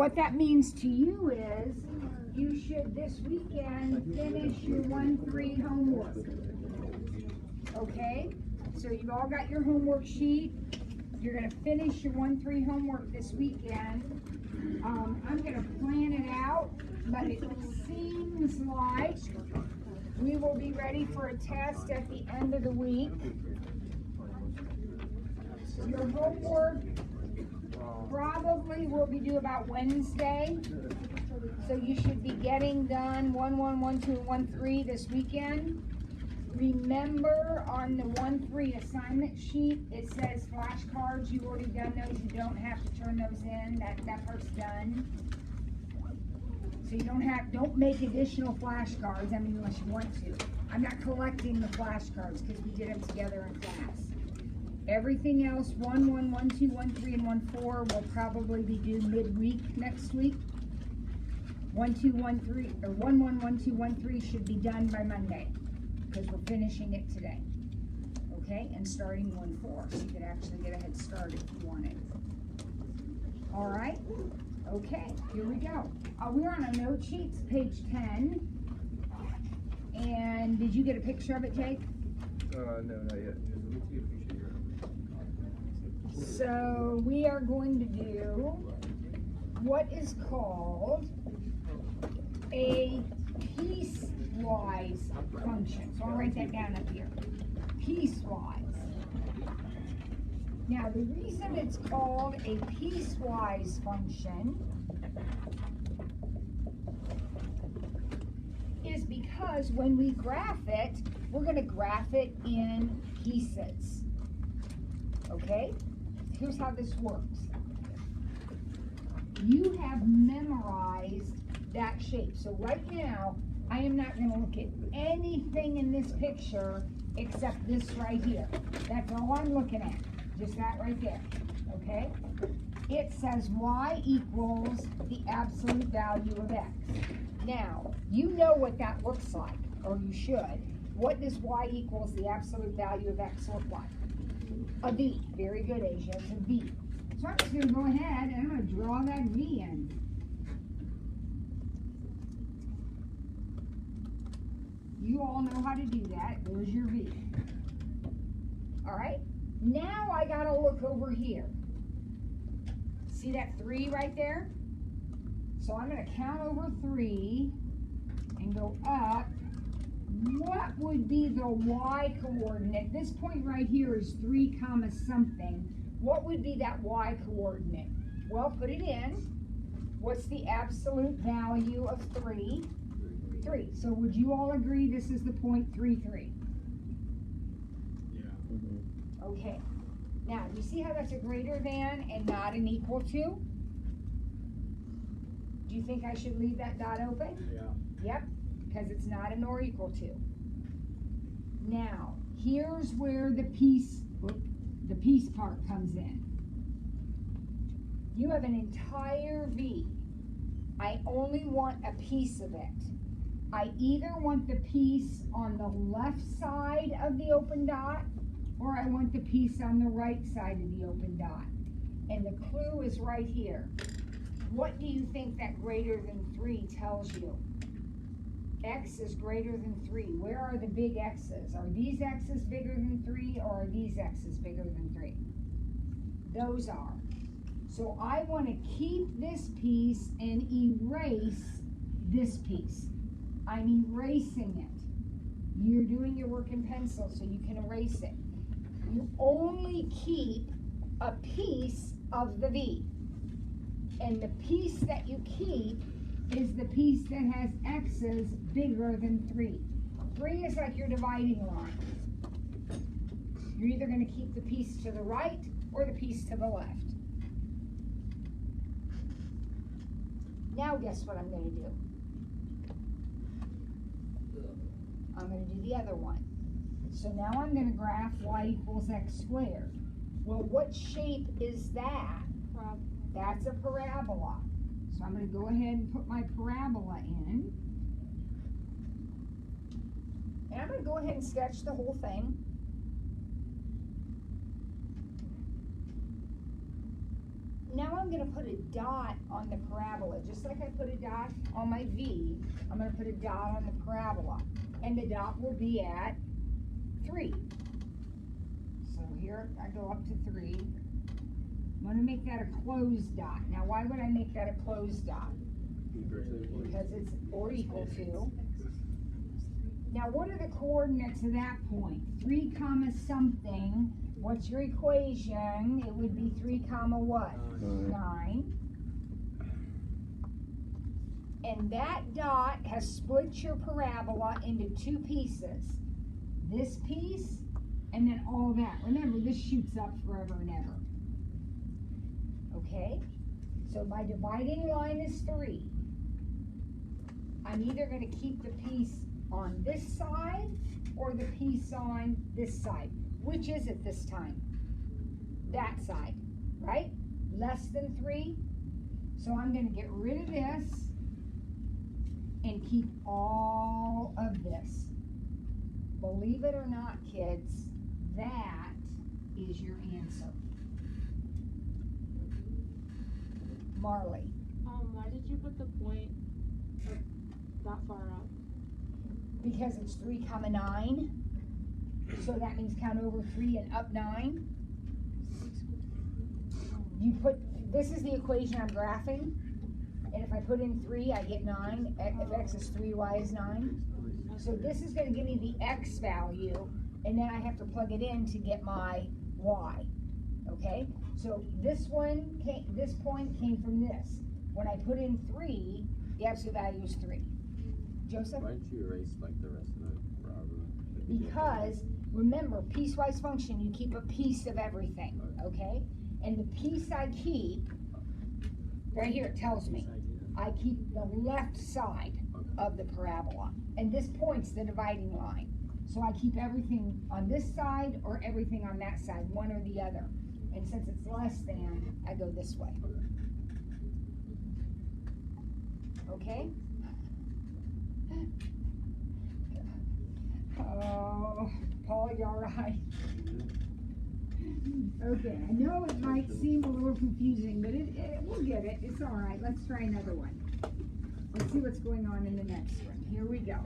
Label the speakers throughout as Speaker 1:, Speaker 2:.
Speaker 1: what that means to you is you should this weekend finish your 1-3 homework. Okay? So you've all got your homework sheet. You're going to finish your 1-3 homework this weekend. I'm going to plan it out, but it seems like we will be ready for a test at the end of the week. Your homework probably will be due about Wednesday. So you should be getting done 1-1, 1-2, and 1-3 this weekend. Remember on the 1-3 assignment sheet, it says flashcards. You've already done those. You don't have to turn those in. That part's done. So you don't make additional flashcards. I mean, unless you want to. I'm not collecting the flashcards because we did them together in class. Everything else, 1-1, 1-2, 1-3, and 1-4 will probably be due midweek next week. 1-2, 1-3, or 1-1, 1-2, 1-3 should be done by Monday because we're finishing it today. Okay, and starting 1-4, so you could actually get a head start if you wanted. All right. Okay, here we go. We're on our note sheets, page 10. And did you get a picture of it, Jake?
Speaker 2: No, not yet. Let me see a picture here.
Speaker 1: So we are going to do what is called a piecewise function. So I'll write that down up here. Piecewise. Now the reason it's called a piecewise function is because when we graph it, we're going to graph it in pieces. Okay? Here's how this works. You have memorized that shape. So right now, I am not going to look at anything in this picture except this right here. That's all I'm looking at. Just that right there. Okay? It says y equals the absolute value of x. Now, you know what that looks like, or you should. What does y equals the absolute value of x look like? A v. Very good, Asia. It's a v. So I'm just going to go ahead and I'm going to draw that v in. You all know how to do that. There's your v. All right? Now I got to look over here. See that 3 right there? So I'm going to count over 3 and go up. What would be the y coordinate? This point right here is 3 comma something. What would be that y coordinate? Well, put it in. What's the absolute value of 3? 3. So would you all agree this is the point 3, 3?
Speaker 2: Yeah.
Speaker 1: Okay. Now, do you see how that's a greater than and not an equal to? Do you think I should leave that dot open?
Speaker 2: Yeah.
Speaker 1: Yep, because it's not an or equal to. Now, here's where the piece part comes in. You have an entire V. I only want a piece of it. I either want the piece on the left side of the open dot, or I want the piece on the right side of the open dot. And the clue is right here. What do you think that greater than 3 tells you? X is greater than 3. Where are the big X's? Are these X's bigger than 3 or are these X's bigger than 3? Those are. So I want to keep this piece and erase this piece. I'm erasing it. You're doing your work in pencil so you can erase it. You only keep a piece of the V. And the piece that you keep is the piece that has X's bigger than 3. 3 is like your dividing line. You're either going to keep the piece to the right or the piece to the left. Now guess what I'm going to do? I'm going to do the other one. So now I'm going to graph y equals x squared. Well, what shape is that? That's a parabola. So I'm going to go ahead and put my parabola in. And I'm going to go ahead and sketch the whole thing. now I'm gonna put a dot on the parabola, just like I put a dot on my V, I'm gonna put a dot on the parabola, and the dot will be at 3. So here, I go up to 3. I'm gonna make that a closed dot. Now, why would I make that a closed dot? Because it's or equal to. Now, what are the coordinates of that point? 3 comma something. What's your equation? It would be 3 comma what? 9. And that dot has split your parabola into 2 pieces. This piece, and then all that. Remember, this shoots up forever and ever. Okay? So my dividing line is 3. I'm either going to keep the piece on this side or the piece on this side. Which is it this time? That side, right? Less than 3. So I'm going to get rid of this and keep all of this. Believe it or not, kids, that is your answer. Marley.
Speaker 3: Why did you put the point that far up?
Speaker 1: Because it's 3 comma 9. So that means count over 3 and up 9. You put, this is the equation I'm graphing. And if I put in 3, I get 9. If x is 3, y is 9. So this is going to give me the x value. And then I have to plug it in to get my y. Okay? So this one, this point came from this. When I put in 3, the absolute value is 3. Joseph?
Speaker 4: Why don't you erase like the rest of the problem?
Speaker 1: Because, remember, piecewise function, you keep a piece of everything, okay? And the piece I keep, right here it tells me, I keep the left side of the parabola. And this point's the dividing line. So I keep everything on this side or everything on that side, one or the other. And since it's less than, I go this way. Okay? Oh, Paul, you all right? Okay, I know it might seem a little confusing, but we'll get it. It's all right. Let's try another one. Let's see what's going on in the next one. Here we go.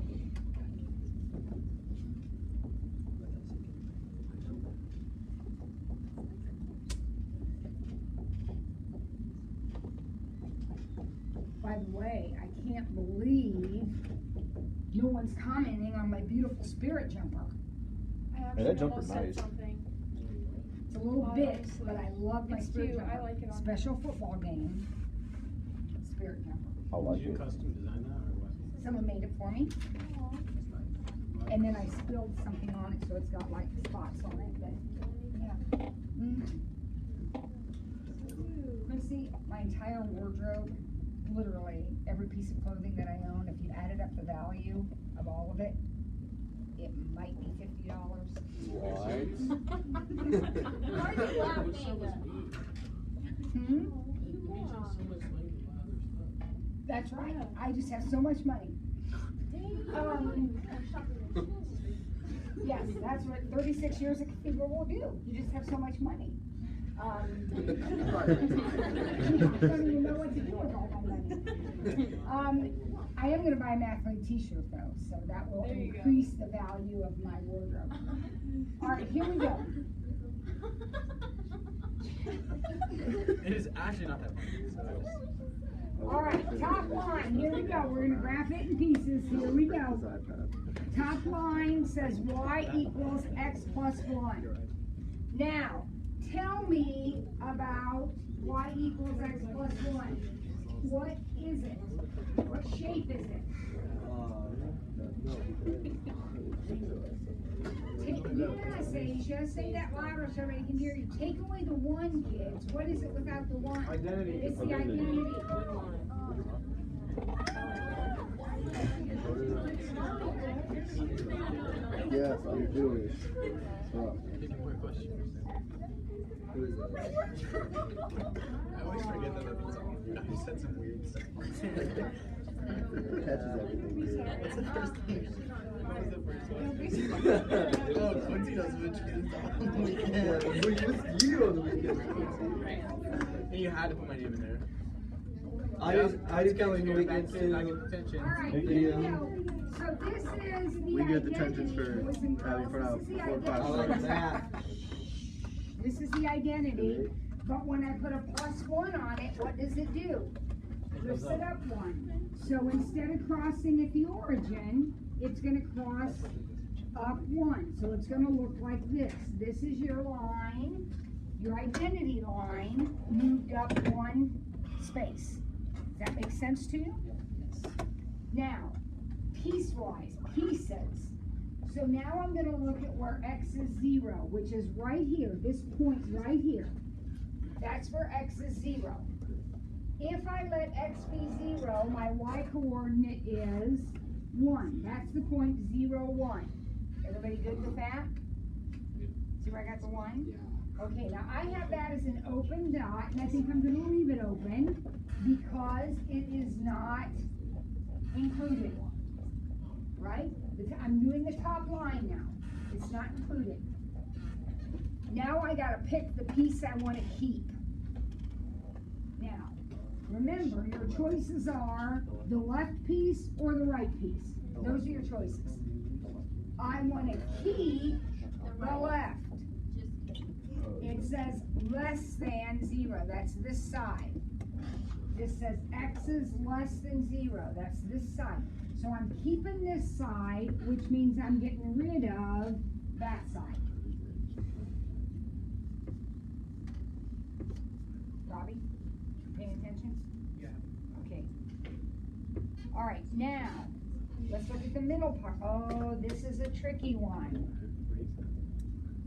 Speaker 1: By the way, I can't believe no one's commenting on my beautiful spirit jumper.
Speaker 3: I actually
Speaker 2: that jumper's
Speaker 3: almost said
Speaker 2: nice.
Speaker 3: something.
Speaker 1: It's a little bit, but I love my
Speaker 3: It's
Speaker 1: spirit
Speaker 3: cute.
Speaker 1: jumper.
Speaker 3: I like it on
Speaker 1: Special football game. Spirit jumper.
Speaker 2: I like
Speaker 4: Did you
Speaker 2: it.
Speaker 4: custom design that or what?
Speaker 1: Someone made it for me,
Speaker 3: Aw.
Speaker 1: and then I spilled something on it, so it's got like spots on it. But yeah. Chrissy, my entire wardrobe, literally every piece of clothing that I own, if you added up the value of all of it, it might be $50.
Speaker 4: What?
Speaker 3: Why are you laughing?
Speaker 1: Hmm?
Speaker 3: Yeah.
Speaker 1: That's right. I just have so much money. Yes, that's what 36 years of cathedral will do. You just have so much money. I don't even know what to do with all my money. I am going to buy a mathlete t-shirt though, so that will
Speaker 3: There you go.
Speaker 1: increase the value of my wardrobe. All right, here we go.
Speaker 4: It is actually not that funny. So
Speaker 1: All right, top line, here we go. We're going to graph it in pieces. Here we go. Top line says y equals x plus 1. Now, tell me about y equals x plus 1. What is it? What shape is it? Say that louder so everybody can hear you. Take away the 1, kids. What is it without the 1?
Speaker 4: Identity.
Speaker 1: It's the identity.
Speaker 2: Yes, I'm Jewish. Who is that?
Speaker 4: I always forget that that's all. I said some weird stuff.
Speaker 2: Catches everything.
Speaker 4: What's the first thing? What was the first one? Oh, Quincy knows which is on the weekend.
Speaker 2: Yeah, you on the weekend.
Speaker 4: And you had to put my name in there.
Speaker 2: I just can't wait till we
Speaker 4: I
Speaker 2: get
Speaker 4: get
Speaker 2: to.
Speaker 4: detention.
Speaker 1: Alright,
Speaker 2: Hey,
Speaker 1: here we
Speaker 2: yeah.
Speaker 1: go. So this is the
Speaker 2: We get
Speaker 1: identity,
Speaker 2: detention for
Speaker 1: boys and
Speaker 2: having
Speaker 1: girls.
Speaker 2: front out
Speaker 1: This is the
Speaker 2: before class.
Speaker 1: identity.
Speaker 2: I like that.
Speaker 1: This is the identity, but when I put a +1 on it, what does it do? Lifts it up 1. So instead of crossing at the origin, it's gonna cross up 1. So it's gonna look like this. This is your line, your identity line, moved up 1 space. Does that make sense to you? Now, piecewise, pieces. So now I'm gonna look at where x is 0, which is right here, this point right here. That's where x is 0. If I let x be 0, my y coordinate is 1. That's the point 0, 1. Everybody good with that? See where I got the 1?
Speaker 4: Yeah.
Speaker 1: Okay, now I have that as an open dot, and I think I'm gonna leave it open because it is not included, right? I'm doing the top line now. It's not included. Now I gotta pick the piece I wanna keep. Now, remember, your choices are the left piece or the right piece. Those are your choices. I wanna keep the left. It says less than 0, that's this side. This says x is less than 0, that's this side. So I'm keeping this side, which means I'm getting rid of that side. Robbie, paying attention?
Speaker 4: Yeah.
Speaker 1: Okay. All right, now, let's look at the middle part. Oh, this is a tricky one.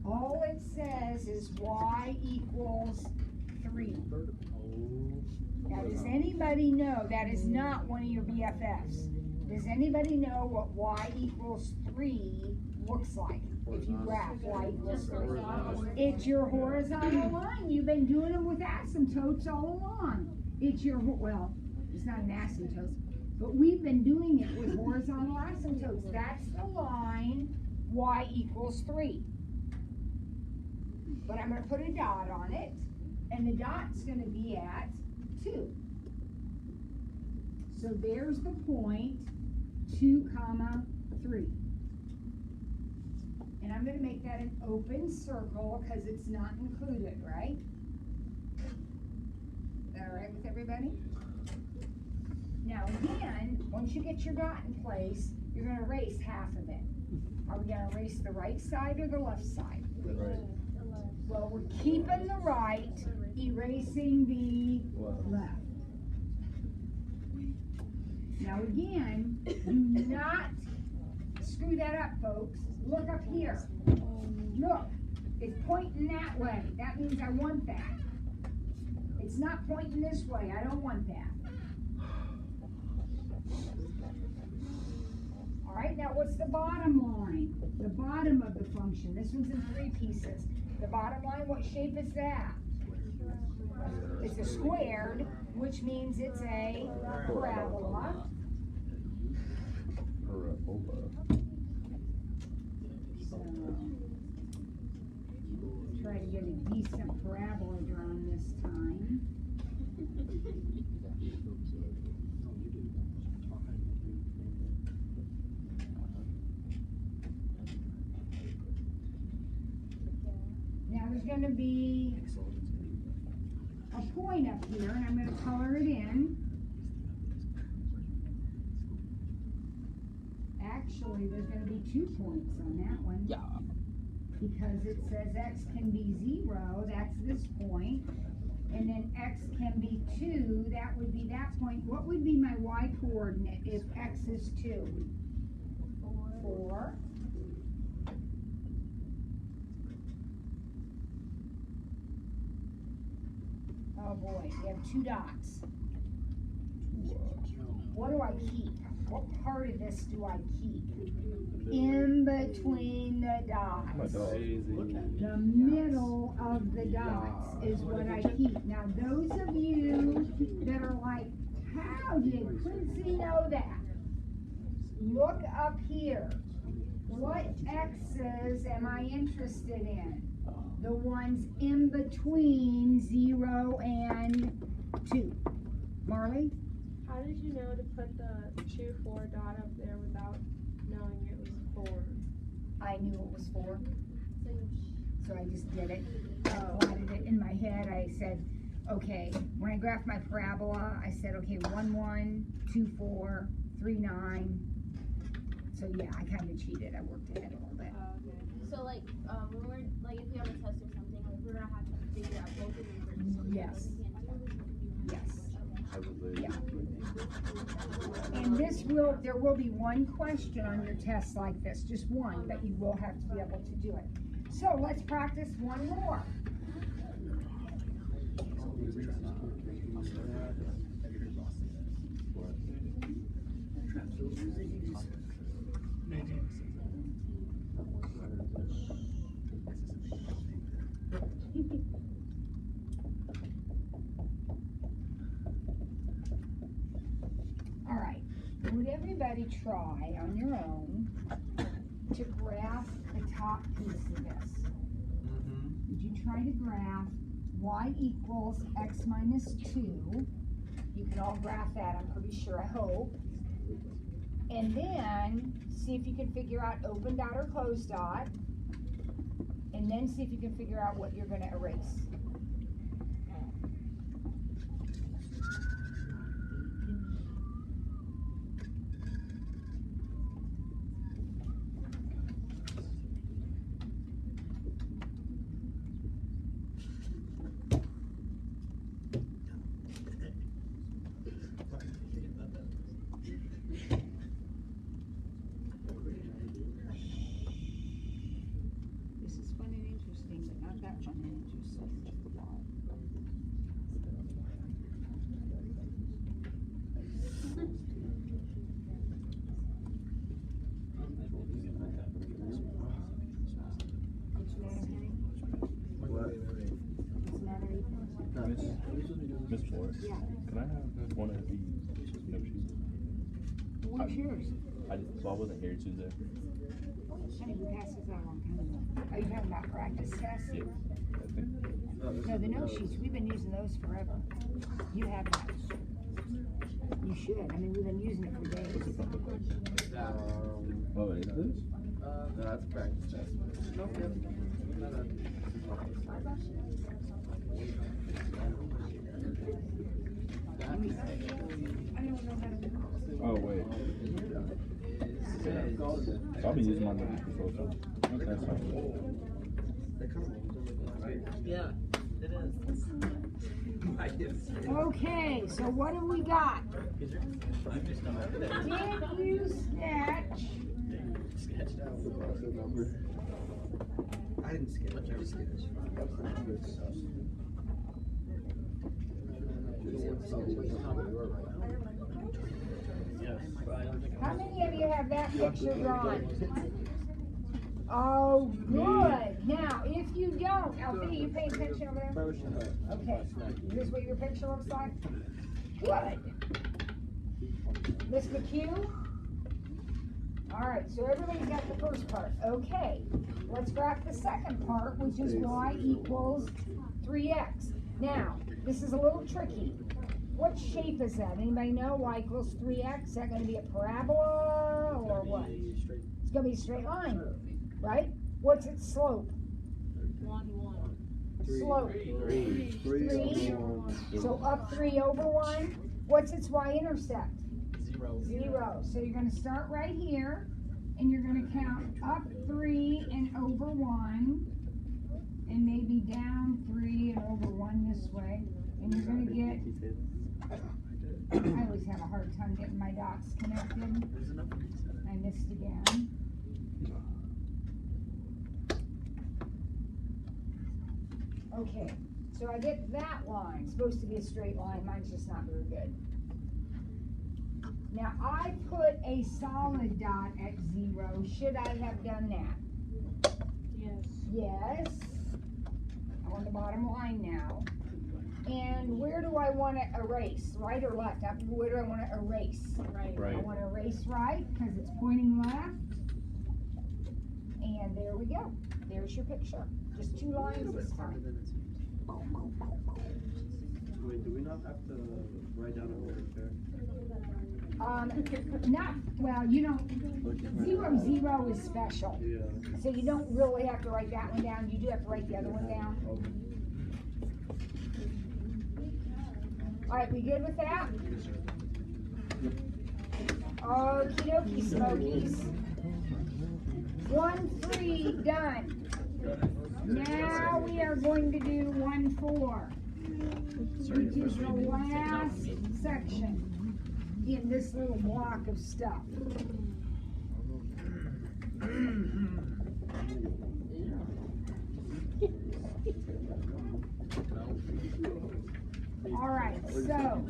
Speaker 1: All it says is y equals 3. Now, does anybody know that is not one of your BFFs? Does anybody know what y equals 3 looks like? If you graph y equals 3. It's your horizontal line. You've been doing them with asymptotes all along. It's your, well, it's not an asymptote, but we've been doing it with horizontal asymptotes. That's the line y equals 3. But I'm going to put a dot on it, and the dot's going to be at 2. So there's the point 2, 3. And I'm going to make that an open circle because it's not included, right? Is that all right with everybody? Now again, once you get your dot in place, you're going to erase half of it. Are we going to erase the right side or the left side?
Speaker 2: Right.
Speaker 1: Well, we're keeping the right, erasing the left. Now again, do not screw that up, folks. Look up here. Look, it's pointing that way. That means I want that. It's not pointing this way. I don't want that. All right, now what's the bottom line? The bottom of the function. This one's in 3 pieces. The bottom line, what shape is that? It's a squared, which means it's a parabola. So, try to get a decent parabola drawn this time. Now there's going to be a point up here, and I'm going to color it in. Actually, there's going to be 2 points on that one.
Speaker 4: Yeah.
Speaker 1: Because it says x can be 0, that's this point. And then x can be 2, that would be that point. What would be my y coordinate if x is 2? 4. Oh boy, we have 2 dots. What do I keep? What part of this do I keep? In between the dots. The middle of the dots is what I keep. Now those of you that are like, how did Quincy know that? Look up here. What x's am I interested in? the ones in between 0 and 2. Marley?
Speaker 3: How did you know to put the 2, 4 dot up there without knowing it was 4?
Speaker 1: I knew it was 4. So I just did it. I plotted it in my head. I said, okay, when I graphed my parabola, I said, okay, 1, 1, 2, 4, 3, 9. So yeah, I kind of cheated. I worked ahead a little bit.
Speaker 3: Okay.
Speaker 5: So like, when we're like, if we have a test or something, like we're gonna have to figure out both of them first. So
Speaker 1: Yes. Yes.
Speaker 5: Okay.
Speaker 1: Yeah. And there will be one question on your test like this, just one, but you will have to be able to do it. So let's practice one more. All right, would everybody try on your own to graph the top piece of this? Would you try to graph y equals x minus 2? You can all graph that, I'm pretty sure, I hope. And then see if you can figure out open dot or closed dot. And then see if you can figure out what you're going to erase. This is fun and interesting, but not that fun and interesting.
Speaker 6: Miss Flores,
Speaker 1: Yeah.
Speaker 6: can I have one of these note sheets?
Speaker 1: What's yours?
Speaker 6: So I wasn't here Tuesday.
Speaker 1: Honey, we passed this out a long time ago. Are you talking about practice tests?
Speaker 6: Yeah. I think.
Speaker 1: No, the note sheets, we've been using those forever. You have that. You should. I mean, we've been using it for days.
Speaker 6: Oh, it is this?
Speaker 2: No, that's practice test. No,
Speaker 6: Oh, wait. Yeah. So I'll be using my notes before. So that's fine.
Speaker 2: Yeah, it is.
Speaker 1: Okay, so what have we got? Did you sketch?
Speaker 2: Sketched out. I didn't sketch. I just sketched.
Speaker 1: How many of you have that picture drawn? Oh, good. Now, if you don't, Althea, you paying attention over there? Okay. Is this what your picture looks like? Good. Miss McHugh? All right, so everybody's got the first part. Okay, let's graph the second part, which is y equals 3x. Now, this is a little tricky. What shape is that? Anybody know? Y equals 3x? Is that going to be a parabola or what? It's going to be a straight line, right? What's its slope?
Speaker 3: 1, 1.
Speaker 1: Slope. 3. So up 3 over 1. What's its y-intercept? 0. So you're going to start right here, and you're going to count up 3 and over 1, and maybe down 3 and over 1 this way. And you're going to get, I always have a hard time getting my dots connected. I missed again. Okay, so I get that line. It's supposed to be a straight line. Mine's just not very good. Now, I put a solid dot at 0. Should I have done that?
Speaker 3: Yes.
Speaker 1: Yes. I'm on the bottom line now. And where do I want to erase? Right or left? Where do I want to erase?
Speaker 3: Right.
Speaker 6: Right.
Speaker 1: I want to erase right because it's pointing left. And there we go. There's your picture. Just 2 lines this
Speaker 2: Harder
Speaker 1: time.
Speaker 2: than it seems. Wait, do we not have to write down a order there?
Speaker 1: Not, well, you know, 0, 0 is special.
Speaker 2: Yeah.
Speaker 1: So you don't really have to write that one down. You do have to write the other one down. All right, we good with that? Okie dokie, Smokies. 1, 3, done. Now we are going to do 1, 4, which is the last section in this little block of stuff. All right, so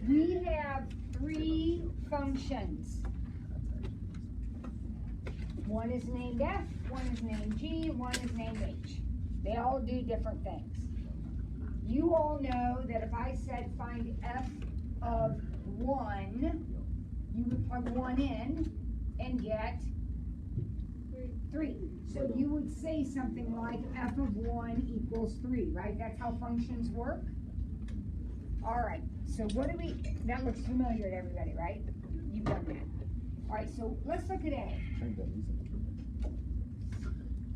Speaker 1: we have 3 functions. One is named F, one is named G, one is named H. They all do different things. You all know that if I said find F of 1, you would plug 1 in and get 3. So you would say something like F of 1 equals 3, right? That's how functions work. All right, so what do we, that looks familiar to everybody, right? You've done that. All right, so let's look at A.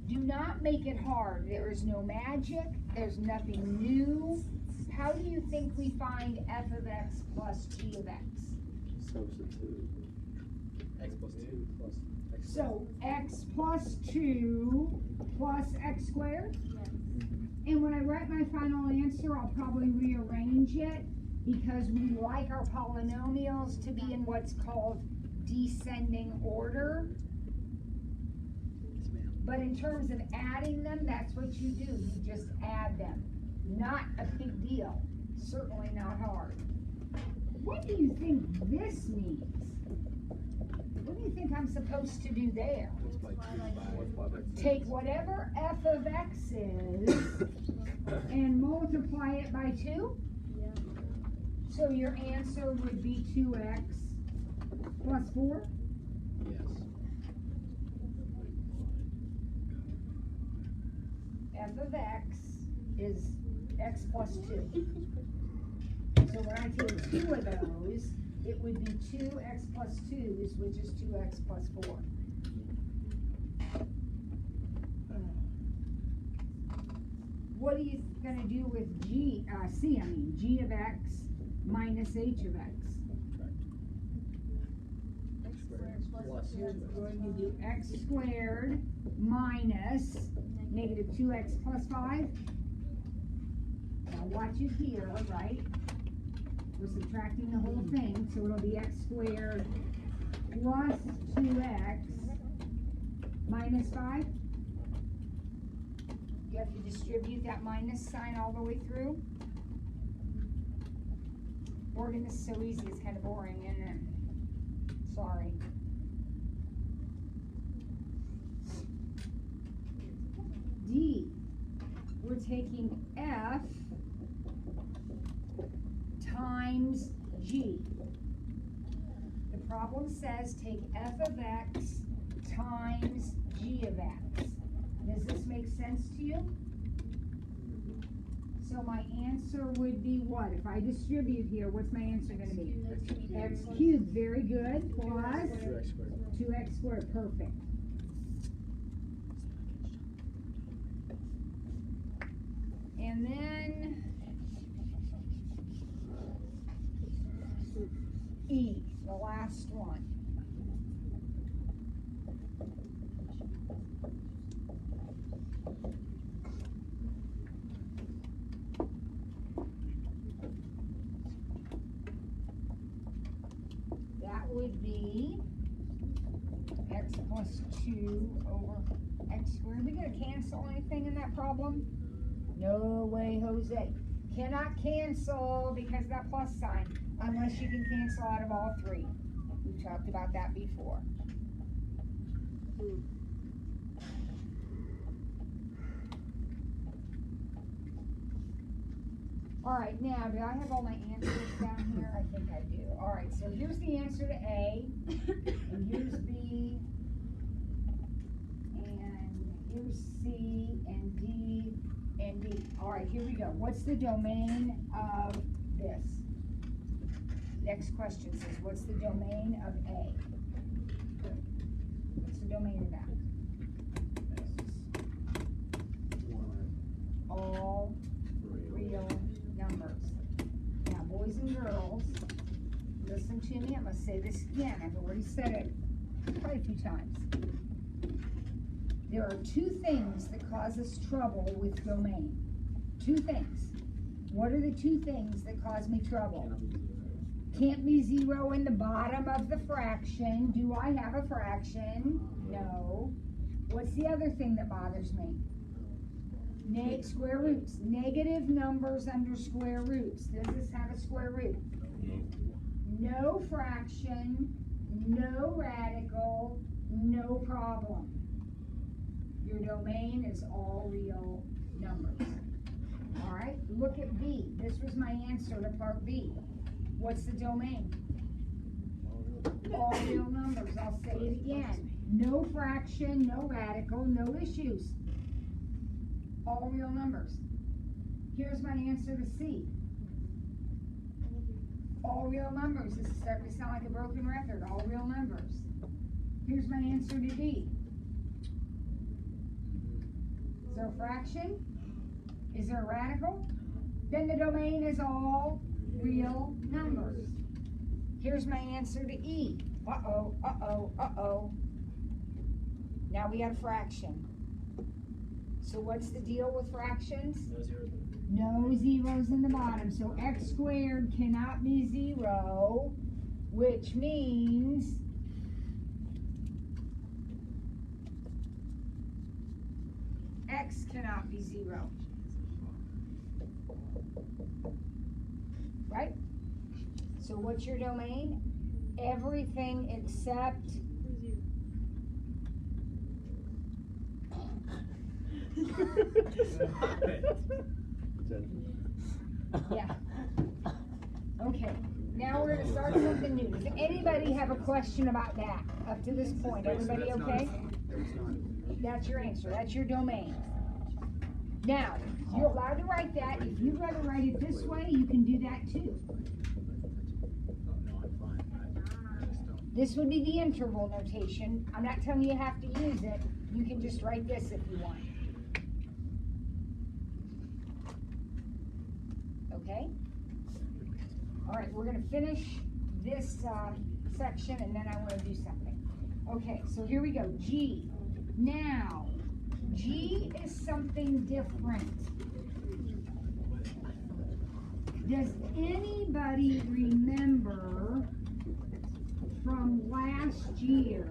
Speaker 1: Do not make it hard. There is no magic. There's nothing new. How do you think we find F of X plus G of X?
Speaker 2: Substitute.
Speaker 4: X plus 2 plus X.
Speaker 1: So X plus 2 plus X squared?
Speaker 5: Yes.
Speaker 1: And when I write my final answer, I'll probably rearrange it because we like our polynomials to be in what's called descending order.
Speaker 2: Yes, ma'am.
Speaker 1: But in terms of adding them, that's what you do. You just add them. Not a big deal. Certainly not hard. What do you think this means? What do you think I'm supposed to do there?
Speaker 2: Multiply 2 by X.
Speaker 1: Take whatever f of x is and multiply it by 2?
Speaker 5: Yeah.
Speaker 1: So your answer would be 2x plus 4?
Speaker 2: Yes.
Speaker 1: F of x is x plus 2. So when I take 2 of those, it would be 2x plus 2's, which is 2x plus 4. What are you going to do with G of x minus h of x?
Speaker 5: X squared plus
Speaker 1: You're going to do x squared minus negative 2x plus 5. Now watch it here, right? We're subtracting the whole thing, so it'll be x squared plus 2x minus 5. You have to distribute that minus sign all the way through. Working this is so easy, it's kind of boring, isn't it? Sorry. D, we're taking F times G. The problem says take F of X times G of X. Does this make sense to you? So my answer would be what? If I distribute here, what's my answer going to be? X cubed, very good, plus
Speaker 4: 2x squared.
Speaker 1: 2x squared, perfect. And then E, the last one. That would be x plus 2 over x squared. Are we going to cancel anything in that problem? No way, Jose. Cannot cancel because of that plus sign unless you can cancel out of all 3. We talked about that before. Alright, now, do I have all my answers down here? I think I do. Alright, so here's the answer to A, and here's B, and here's C, and D, and D. Alright, here we go. What's the domain of this? Next question says, what's the domain of A? What's the domain of that? All real numbers. Now, boys and girls, listen to me. I'm going to say this again. I've already said it quite a few times. There are two things that cause us trouble with domain. Two things. What are the two things that cause me trouble? Can't be zero in the bottom of the fraction. Do I have a fraction? No. What's the other thing that bothers me? Square roots. Negative numbers under square roots. Does this have a square root? No fraction, no radical, no problem. Your domain is all real numbers. Alright, look at B. This was my answer to part B. What's the domain? All real numbers. I'll say it again. No fraction, no radical, no issues. All real numbers. Here's my answer to C. All real numbers. This is starting to sound like a broken record. All real numbers. Here's my answer to D. Is there a fraction? Is there a radical? Then the domain is all real numbers. Here's my answer to E. Uh-oh, uh-oh, uh-oh. Now we got a fraction. So what's the deal with fractions? No zeros in the bottom. So x squared cannot be 0, which means x cannot be 0. Right? So what's your domain? Everything except yeah. Okay. Now we're going to start something new. Does anybody have a question about that up to this point? Everybody okay? That's your answer. That's your domain. Now, you're allowed to write that. If you'd rather write it this way, you can do that too. This would be the interval notation. I'm not telling you you have to use it. You can just write this if you want. Okay? All right, we're going to finish this section and then I want to do something. Okay, so here we go. G. Now, G is something different. Does anybody remember from last year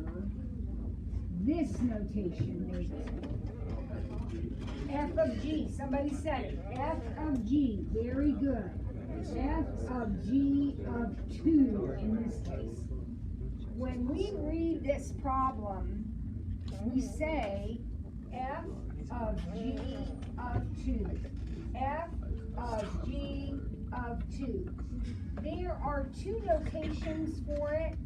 Speaker 1: this notation maybe? F of G, somebody said it. F of G, very good. F of G of 2 in this case. When we read this problem, we say F of G of 2. F of G of 2. There are two notations for it.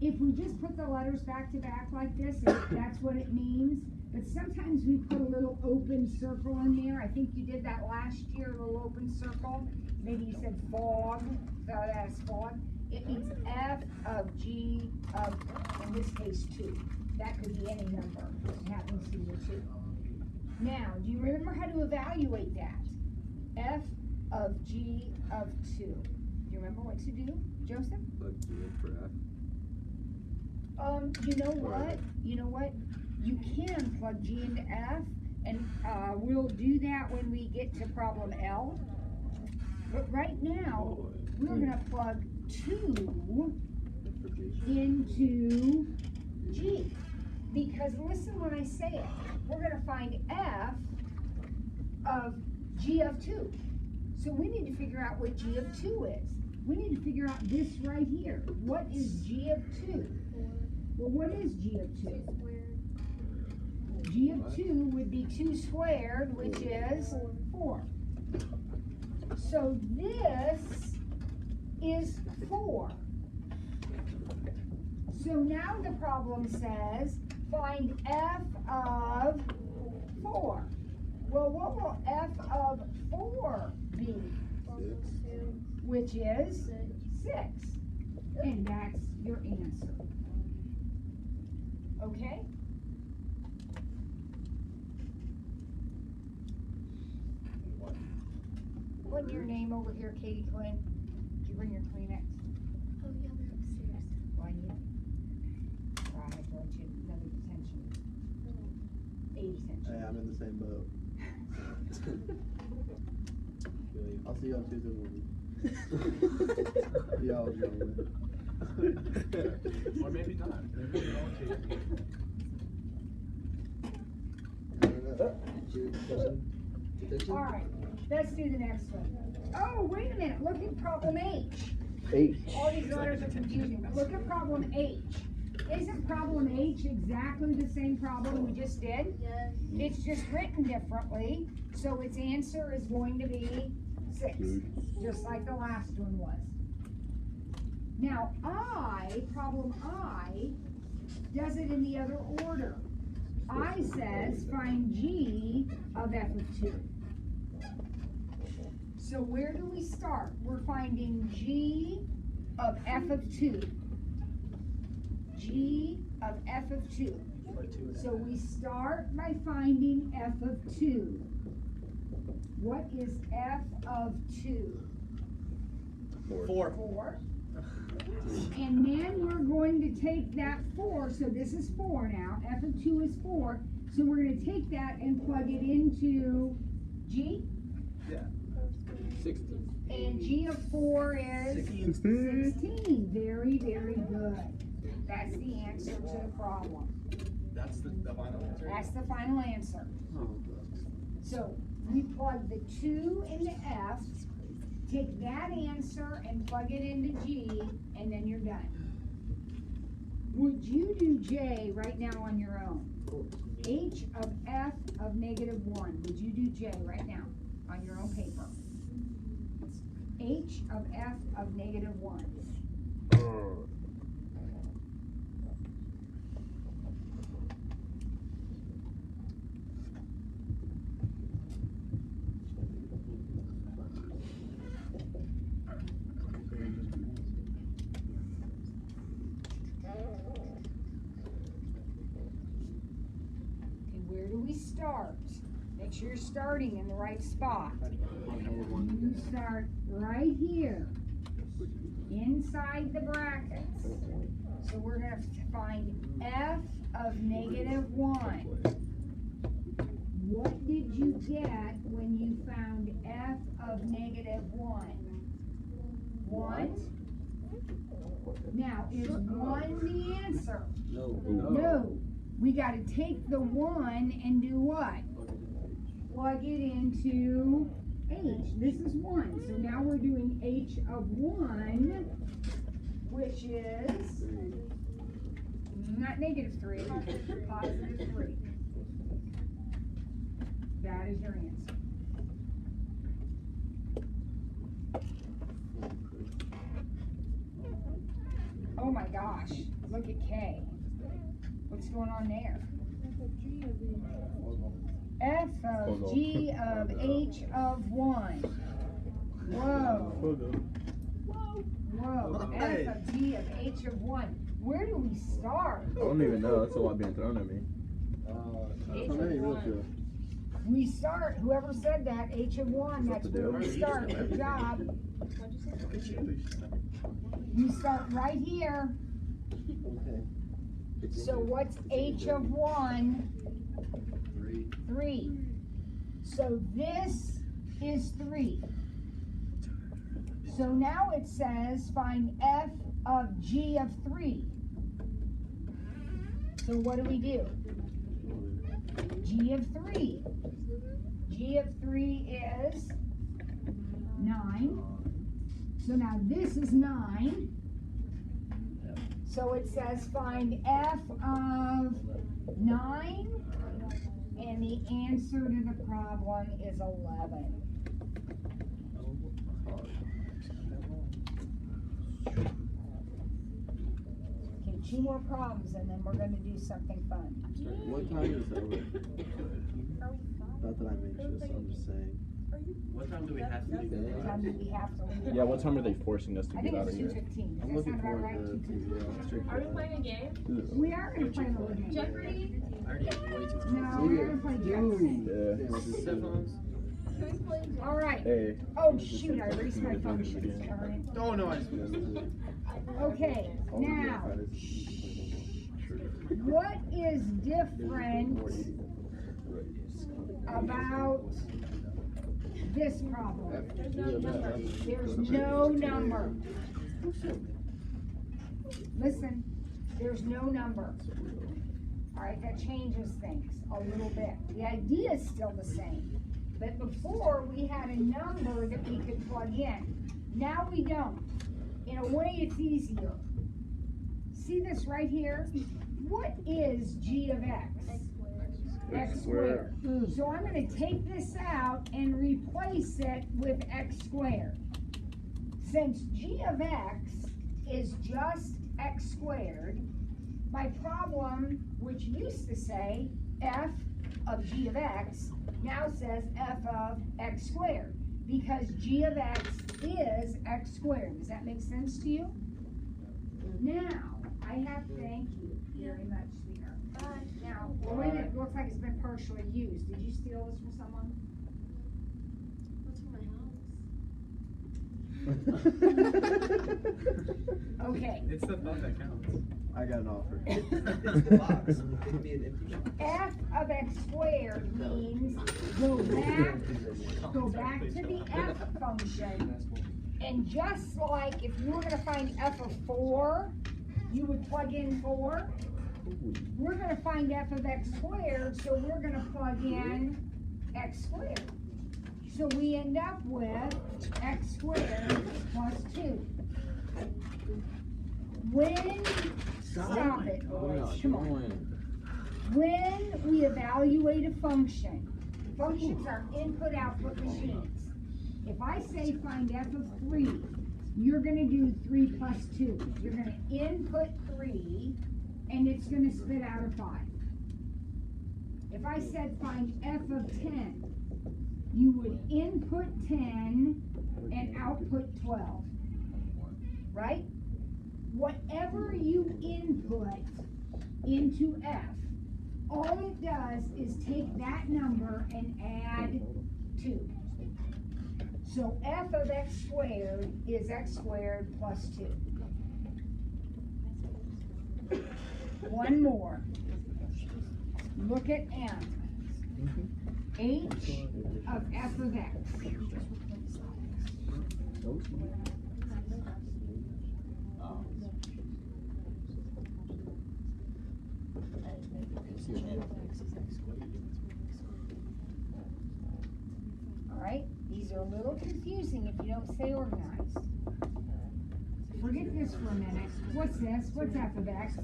Speaker 1: If we just put the letters back to back like this, that's what it means. But sometimes we put a little open circle in there. I think you did that last year, a little open circle. Maybe you said fog, thought that as fog. It means F of G of, in this case, 2. That could be any number. It happens to be 2. Now, do you remember how to evaluate that? F of G of 2. Do you remember what to do, Joseph?
Speaker 2: Plug G in for F.
Speaker 1: You know what? You know what? You can plug G into F, and we'll do that when we get to problem L. But right now, we're going to plug 2 into G. Because listen when I say it. We're going to find F of G of 2. So we need to figure out what G of 2 is. We need to figure out this right here. What is G of 2? Well, what is G of 2? G of 2 would be 2 squared, which is 4. So this is 4. So now the problem says find f of 4. Well, what will f of 4 be? Which is 6. And that's your answer. Okay? Put your name over here, Katie Quinn. Did you bring your Kleenex?
Speaker 5: Oh yeah, they're upstairs.
Speaker 1: Why need it? Or I have to let you another detention. A detention.
Speaker 2: Hey, I'm in the same boat. I'll see you on Tuesday morning. Y'all gentlemen.
Speaker 4: Or maybe not. Maybe we're all okay.
Speaker 1: All right, let's do the next one. Oh, wait a minute. Look at problem H.
Speaker 6: H.
Speaker 1: All these letters are confusing, but look at problem H. Isn't problem H exactly the same problem we just did?
Speaker 5: Yes.
Speaker 1: It's just written differently, so its answer is going to be 6, just like the last one was. Now problem I, does it in the other order. I says find G of f of 2. So where do we start? We're finding G of f of 2. G of f of 2. So we start by finding f of 2. What is f of 2?
Speaker 4: 4.
Speaker 1: 4. And then we're going to take that 4, so this is 4 now, f of 2 is 4, so we're going to take that and plug it into G,
Speaker 4: Yeah.
Speaker 2: 16.
Speaker 1: and G of 4 is 16. Very, very good. That's the answer to the problem.
Speaker 4: That's the final answer?
Speaker 1: That's the final answer.
Speaker 2: Oh,
Speaker 1: So we plug the 2 into F, take that answer and plug it into G, and then you're done. Would you do J right now on your own? H of F of -1. Would you do J right now on your own paper? H of F of -1. Where do we start? Make sure you're starting in the right spot. You start right here, inside the brackets. So we're going to find f of -1. What did you get when you found f of -1? 1? Now, is 1 the answer?
Speaker 2: no.
Speaker 1: No. We got to take the 1 and do what? Plug it into H. This is 1. So now we're doing H of 1, which is not -3, +3. That is your answer. Oh my gosh, look at K. What's going on there? F of G of H of 1. Whoa. Whoa. F of G of H of 1. Where do we start?
Speaker 6: I don't even know. That's a lot being thrown at me.
Speaker 1: H
Speaker 2: How many
Speaker 1: of
Speaker 2: real
Speaker 1: 1.
Speaker 2: good?
Speaker 1: We start, whoever said that, H of 1, that's
Speaker 6: What's the
Speaker 1: where we
Speaker 6: deal?
Speaker 1: start. Good job. You start right here.
Speaker 2: Okay.
Speaker 1: So what's H of 1?
Speaker 2: 3.
Speaker 1: 3. So this is 3. So now it says find f of G of 3. So what do we do? G of 3. G of 3 is 9. So now this is 9. So it says find f of 9. And the answer to the problem is 11. Okay, 2 more problems and then we're gonna do something fun.
Speaker 2: What time is it? Not that I make sure, so I'm just saying.
Speaker 4: What time do we have to leave?
Speaker 1: What time do we have to leave?
Speaker 6: Yeah, what time are they forcing us to
Speaker 1: I
Speaker 6: get
Speaker 1: think
Speaker 6: out
Speaker 1: it's
Speaker 6: of here?
Speaker 1: 2:15.
Speaker 2: I'm
Speaker 1: Does that
Speaker 2: looking
Speaker 1: sound about
Speaker 2: forward
Speaker 1: right?
Speaker 2: to
Speaker 1: 2:15.
Speaker 3: Are we playing a game?
Speaker 1: We are gonna play a little game.
Speaker 5: Jeopardy?
Speaker 4: I already have way too
Speaker 1: No, we're gonna play Jackson.
Speaker 6: Yeah.
Speaker 4: Headphones?
Speaker 5: Can we play Jeopardy?
Speaker 1: All right.
Speaker 6: Hey.
Speaker 1: Oh shoot, I erased my function. Darn it.
Speaker 4: Oh no, I just missed it.
Speaker 1: Okay, now, what is different about this problem? There's no number. Listen, there's no number. All right, that changes things a little bit. The idea is still the same. But before, we had a number that we could plug in. Now we don't. In a way, it's easier. See this right here? What is g of x? X squared. So I'm going to take this out and replace it with x squared. Since g of x is just x squared, my problem, which used to say f of g of x, now says f of x squared, because g of x is x squared. Does that make sense to you? Now, I have, thank you very much, sweetheart. Now, the way that it looks like it's been partially used, did you steal this from someone? Okay.
Speaker 4: It's the thought that counts.
Speaker 2: I got an offer.
Speaker 4: It's the box. It'd be an empty box.
Speaker 1: F of x squared means go back to the f function, and just like if you were going to find f of 4, you would plug in 4. We're going to find f of x squared, so we're going to plug in x squared. So we end up with x squared plus 2. When, stop it, boys, come on. When we evaluate a function, functions are input-output machines. If I say find f of 3, you're going to do 3 plus 2. You're going to input 3, and it's going to spit out a 5. If I said find f of 10, you would input 10 and output 12, right? Whatever you input into f, all it does is take that number and add 2. So f of x squared is x squared plus 2. One more. Look at m. H of f of x. Alright, these are a little confusing if you don't stay organized. Forget this for a minute. What's this? What's f of x?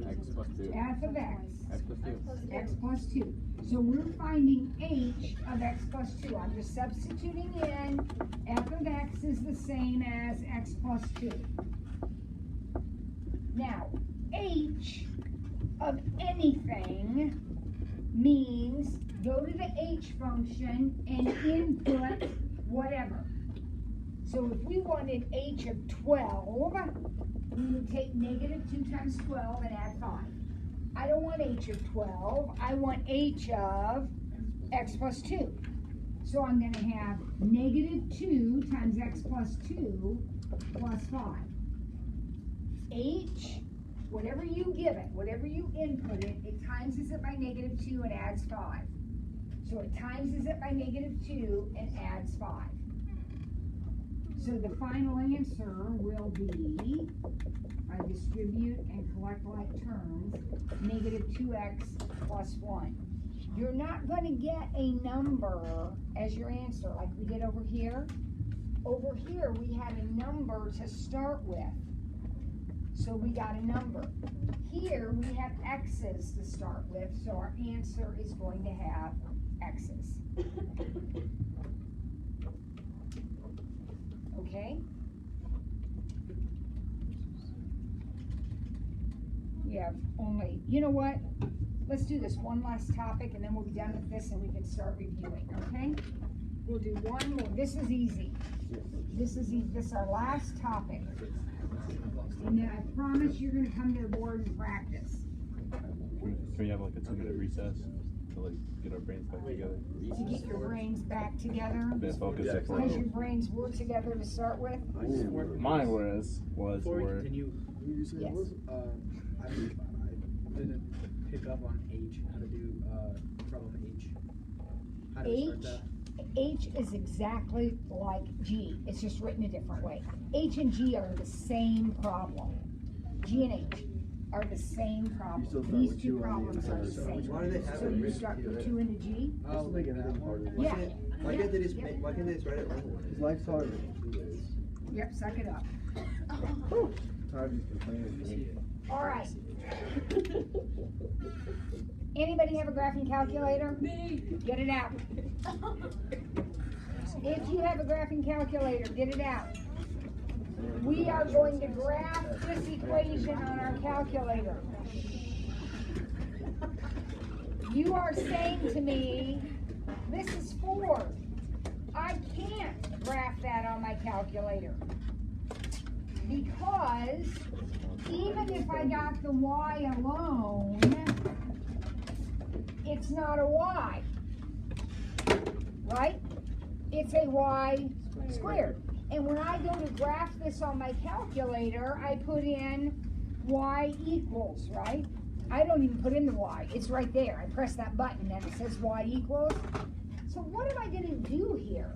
Speaker 6: X plus 2.
Speaker 1: F of x.
Speaker 6: X plus 2.
Speaker 1: X plus 2. So we're finding h of x plus 2. I'm just substituting in f of x is the same as x plus 2. Now, h of anything means go to the h function and input whatever. So if we wanted h of 12, we would take negative 2 times 12 and add 5. I don't want h of 12, I want h of x plus 2. So I'm going to have negative 2 times x plus 2 plus 5. H, whatever you give it, whatever you input it, it times it by negative 2 and adds 5. So it times it by negative 2 and adds 5. So the final answer will be, I distribute and collect like terms, negative 2x plus 1. You're not going to get a number as your answer like we did over here. Over here we had a number to start with. So we got a number. Here we have x's to start with, so our answer is going to have x's. Okay? We have only, you know what? Let's do this one last topic and then we'll be done with this and we can start reviewing, okay? We'll do one more. This is easy. This is easy. This is our last topic. And then I promise you're gonna come to the board and practice.
Speaker 6: Can we have like a 2-minute recess to like get our brains back together?
Speaker 1: To get your brains back together.
Speaker 6: Then focus it for
Speaker 1: Because your brains were together to start with.
Speaker 6: mine was
Speaker 4: Before we
Speaker 6: were
Speaker 4: continue,
Speaker 1: Yes.
Speaker 4: I didn't pick up on H, how to do problem H. How do we start
Speaker 1: H,
Speaker 4: that?
Speaker 1: H is exactly like G. It's just written a different way. H and G are the same problem. G and H are the same
Speaker 2: You still
Speaker 1: problem.
Speaker 2: start
Speaker 1: These
Speaker 2: with
Speaker 1: two
Speaker 2: 2 on the
Speaker 1: problems are the
Speaker 2: inside.
Speaker 1: same.
Speaker 2: Why do they have
Speaker 1: So
Speaker 2: it
Speaker 1: you
Speaker 2: written
Speaker 1: start with
Speaker 2: together?
Speaker 1: 2 into G?
Speaker 2: Just to make anything harder.
Speaker 1: Yeah.
Speaker 2: Why can't they just why can't they just write it one? Because life's hard.
Speaker 1: Yep, suck it up.
Speaker 2: Tired of these complaining.
Speaker 1: All right. Anybody have a graphing calculator? Get it out. If you have a graphing calculator, get it out. We are going to graph this equation on our calculator. You are saying to me, this is 4. I can't graph that on my calculator. Because even if I got the y alone, it's not a y, right? It's a y squared. And when I go to graph this on my calculator, I put in y equals, right? I don't even put in the y, it's right there. I press that button and it says y equals. So what am I gonna do here?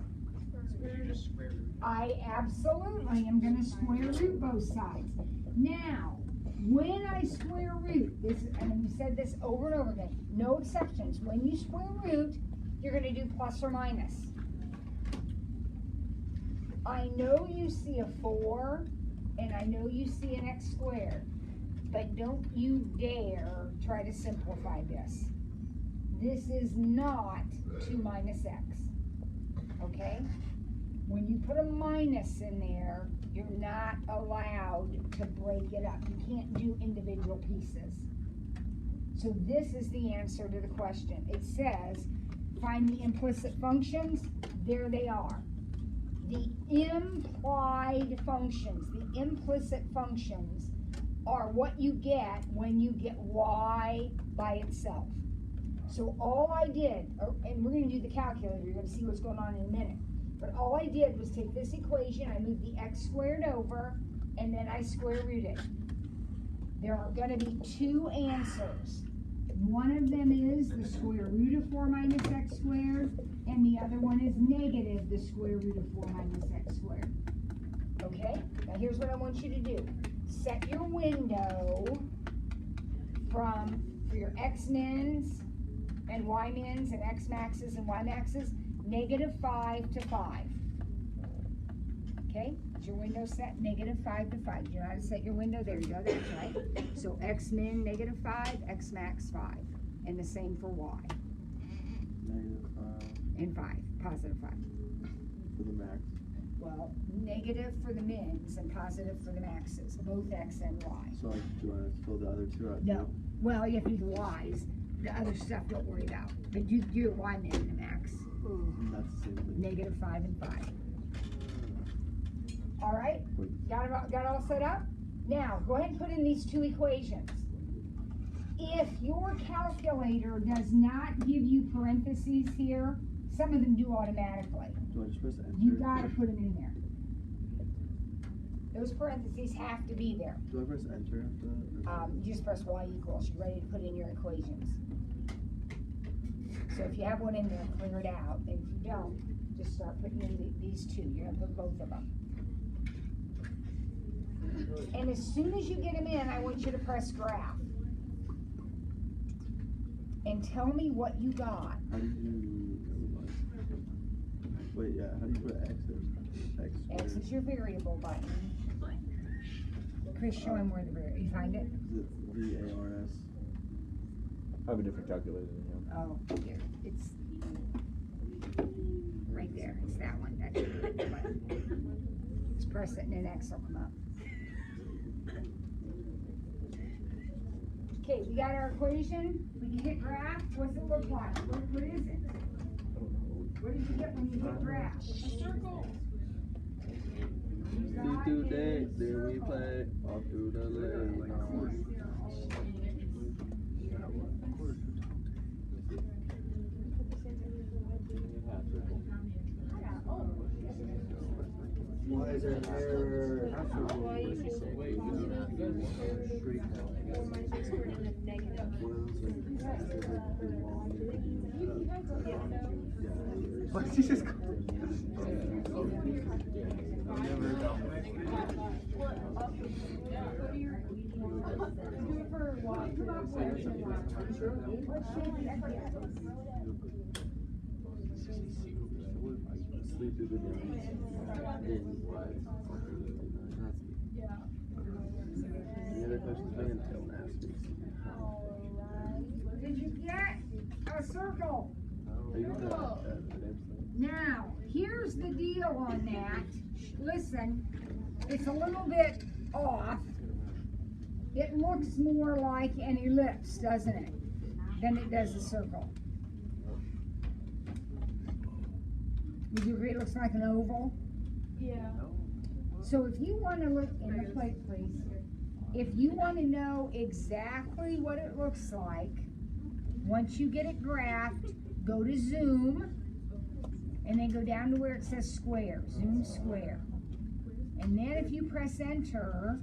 Speaker 1: I absolutely am going to square root both sides. Now, when I square root, this, and we've said this over and over again, no exceptions. When you square root, you're going to do plus or minus. I know you see a 4, and I know you see an x squared, but don't you dare try to simplify this. This is not 2 minus x, okay? When you put a minus in there, you're not allowed to break it up. You can't do individual pieces. So this is the answer to the question. It says, find the implicit functions. There they are. The implied functions, the implicit functions, are what you get when you get y by itself. So all I did, and we're going to do the calculator, you're going to see what's going on in a minute. But all I did was take this equation, I moved the x squared over, and then I square root it. There are going to be 2 answers. One of them is the square root of 4 minus x squared, and the other one is negative the square root of 4 minus x squared. Okay? Now here's what I want you to do. Set your window for your x mins and y mins and x maxes and y maxes, -5 to 5. Okay, is your window set? -5 to 5. You know how to set your window? There you go, that's right. So x min -5, x max 5. And the same for y.
Speaker 2: -5
Speaker 1: And 5, +5.
Speaker 2: for the max.
Speaker 1: Well, negative for the mins and positive for the maxes, both x and y.
Speaker 2: So like, do you want to fill the other 2 out?
Speaker 1: No, well, you have to do the y's. The other stuff, don't worry about. But do your y min and the max.
Speaker 2: And that's the same thing.
Speaker 1: -5 and 5. All right, got it all set up? Now, go ahead and put in these 2 equations. If your calculator does not give you parentheses here, some of them do automatically.
Speaker 2: Do I just press enter?
Speaker 1: You gotta put them in there. Those parentheses have to be there.
Speaker 2: Do I press enter after that?
Speaker 1: You just press y equals, you're ready to put in your equations. So if you have one in there, clear it out. And if you don't, just start putting in these 2. You're gonna put both of them. And as soon as you get them in, I want you to press graph. And tell me what you got.
Speaker 2: How do you wait, yeah, how do you put x there? X
Speaker 1: X
Speaker 2: squared.
Speaker 1: is your variable button. Chris, show him where the variable, you find it?
Speaker 2: Is it VARS?
Speaker 6: I have a different calculator than you.
Speaker 1: Oh, here, it's right there, it's that one, that's your button. press it and an X will come up. Okay, we got our equation. We can hit graph. What's it look like? What is it? What did you get when you hit graph?
Speaker 5: A circle.
Speaker 2: See through day, then we play all through the lane. Why is there an error?
Speaker 4: Why did you just go?
Speaker 2: Sleep through the night. Any other questions, man? Tell me.
Speaker 1: Did you get a circle? Now, here's the deal on that. Listen, it's a little bit off. It looks more like an ellipse, doesn't it? Than it does a circle. Would you agree it looks like an oval?
Speaker 3: Yeah.
Speaker 1: So if you want to look in the plate, please. If you want to know exactly what it looks like, once you get it graphed, go to zoom, and then go down to where it says square, zoom square. And then if you press enter,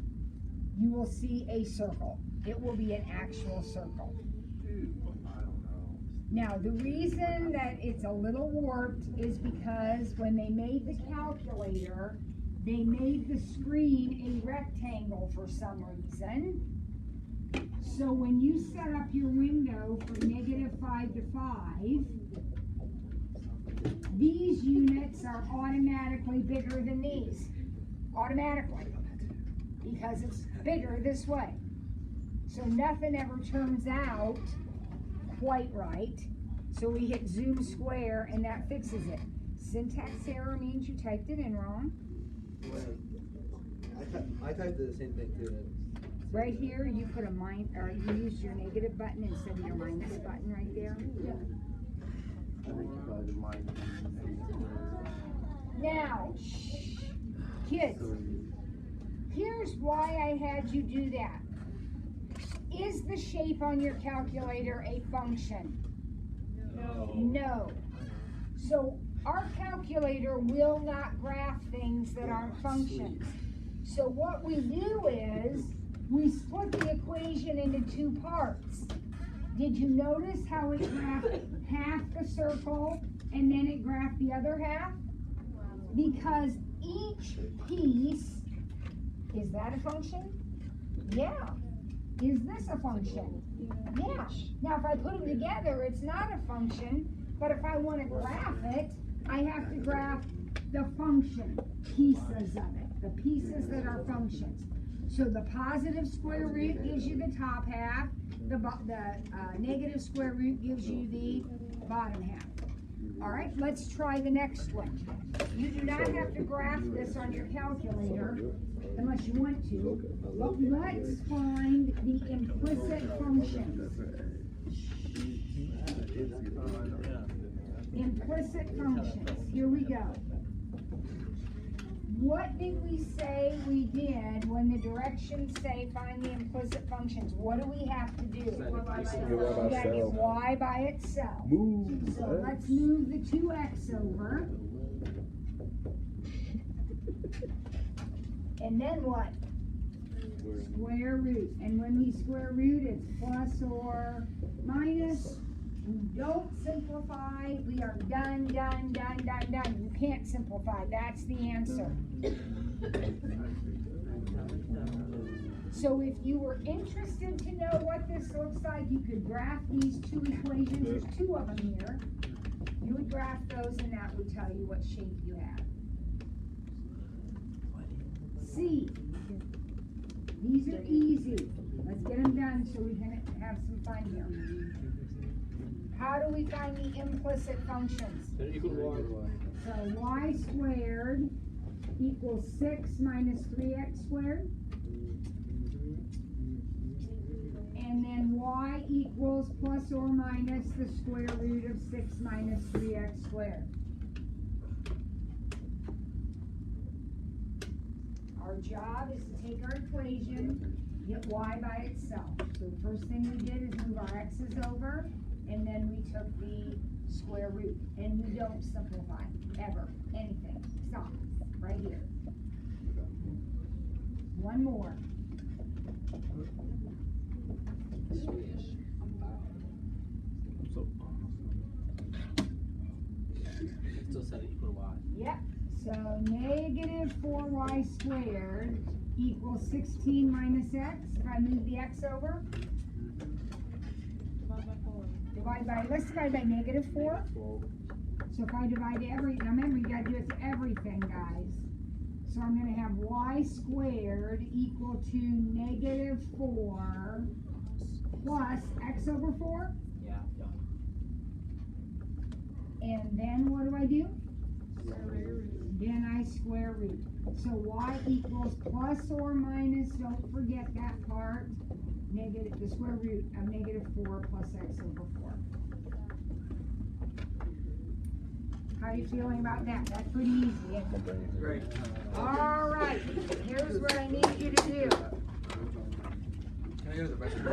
Speaker 1: you will see a circle. It will be an actual circle. Now, the reason that it's a little warped is because when they made the calculator, they made the screen a rectangle for some reason. So when you set up your window for -5 to 5, these units are automatically bigger than these. Automatically. Because it's bigger this way. So nothing ever turns out quite right. So we hit zoom square and that fixes it. Syntax error means you typed it in wrong.
Speaker 2: I typed the same thing too.
Speaker 1: Right here, you put a or you used your negative button instead of your minus button right there. Now, kids, here's why I had you do that. Is the shape on your calculator a function? No. So our calculator will not graph things that aren't functions. So what we do is we split the equation into two parts. Did you notice how it graphed half the circle and then it graphed the other half? Because each piece, is that a function? Yeah. Is this a function? Yeah. Now if I put them together, it's not a function, but if I want to graph it, I have to graph the function pieces of it, the pieces that are functions. So the positive square root gives you the top half, the negative square root gives you the bottom half. All right, let's try the next one. You do not have to graph this on your calculator unless you want to, but let's find the implicit functions. Implicit functions, here we go. What did we say we did when the directions say find the implicit functions? What do we have to do? We gotta get y by itself. So let's move the 2x over. And then what? Square root. And when we square root, it's plus or minus. We don't simplify. We are done, done, done, done, done. You can't simplify. That's the answer. So if you were interested to know what this looks like, you could graph these two equations. There's two of them here. You would graph those and that would tell you what shape you have. C. These are easy. Let's get them done so we can have some fun here. How do we find the implicit functions? So y squared equals equals 6 minus 3x squared. And then y equals plus or minus the square root of 6 minus 3x squared. Our job is to take our equation, get y by itself. So the first thing we did is move our x's over, and then we took the square root. And we don't simplify, ever, anything. Stop, right here. One more.
Speaker 6: So,
Speaker 2: Still set it equal to y.
Speaker 1: Yep, so negative 4y squared equals 16 minus x. If I move the x over, let's divide by negative 4. So if I divide now remember, you gotta do it to everything, guys. So I'm gonna have y squared equal to negative 4 plus x over 4.
Speaker 2: Yeah.
Speaker 1: And then what do? Then I square root. So y equals plus or minus, don't forget that part, the square root of negative 4 plus x over 4. How are you feeling about that? That's pretty easy, isn't it?
Speaker 4: Great.
Speaker 1: All right, here's what I need you to do.
Speaker 4: Can I go to the restroom?